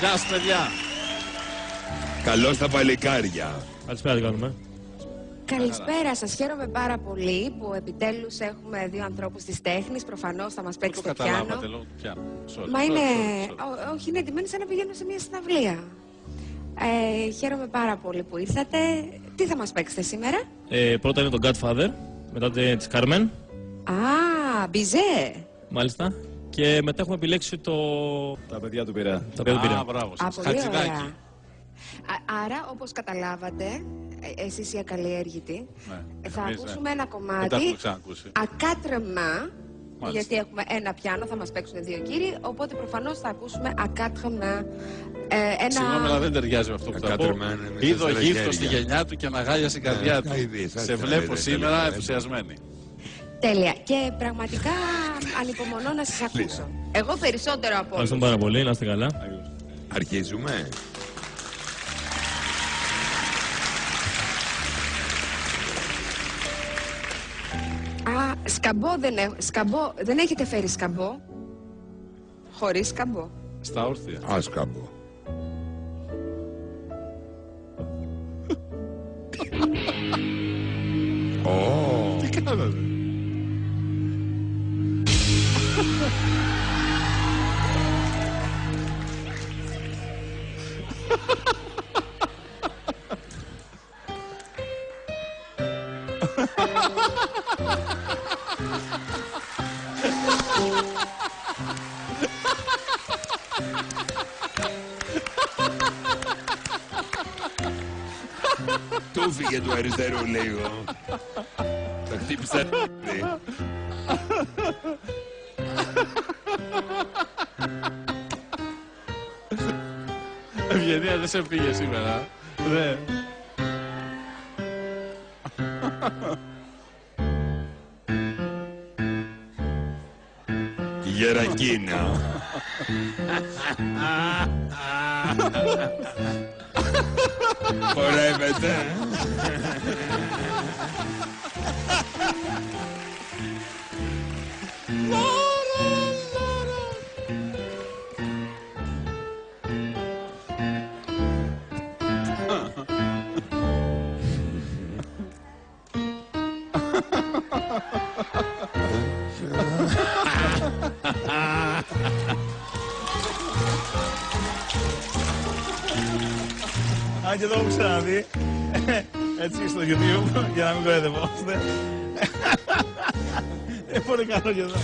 Γεια σας, παιδιά. Καλώς τα παλικάρια. Καλησπέρα, τι κάνουμε. Καλησπέρα σας. Χαίρομαι πάρα πολύ που επιτέλους έχουμε δύο ανθρώπους της τέχνης. Προφανώς θα μας παίξετε πιάνο. Καταλάβατε λόγω πιάνο. Μα είναι... Όχι, είναι εντυμένοι σαν να πηγαίνουμε σε μια συναυλία. Χαίρομαι πάρα πολύ που ήρθατε. Τι θα μας παίξετε σήμερα? Πρώτα είναι το Godfather, μετά της Carmen. Α, Μπιζέ. Μάλιστα. Και μετά έχουμε επιλέξει το... Τα παιδιά του Πειραιά. Τα παιδιά του Πειραιά. Μπράβο σας. Πολύ Χατζηδάκι. ωραία. Άρα, όπως καταλάβατε, εσείς οι ακαλλιέργητοι, θα ακούσουμε ένα Δεν τα κομμάτι έχουμε ξανακούσει. ακάτρεμα, γιατί έχουμε ένα πιάνο, θα μας παίξουν δύο κύριοι, οπότε προφανώς θα ακούσουμε ακάτρεμα. Συγγνώμη, αλλά δεν ταιριάζει με αυτό που θα πω. Είδε ο γύφτος στη γενιά του και αναγάλιασε η καρδιά του. Σε βλέπω σήμερα ενθουσιασμένη. Τέλεια. Και πραγματικά ανυπομονώ να σας ακούσω. Εγώ περισσότερο από όλους. Ευχαριστούμε πάρα πολύ, να είστε καλά. Αρχίζουμε. Α, σκαμπό δεν έχετε φέρει σκαμπό? Χωρίς σκαμπό. Στα όρθια. Άσκαμπο. Τι κάνατε? Του φύγε του αριστερού λίγο. Τα χτύπησα. Ευγενία, δεν σε πήγε σήμερα. Ναι. Γερακίνα. Χορεύεται. Αν και το έχω ξαναδεί, έτσι στο YouTube, για να μην κοροϊδευόμαστε. Πολύ καλό και εδώ.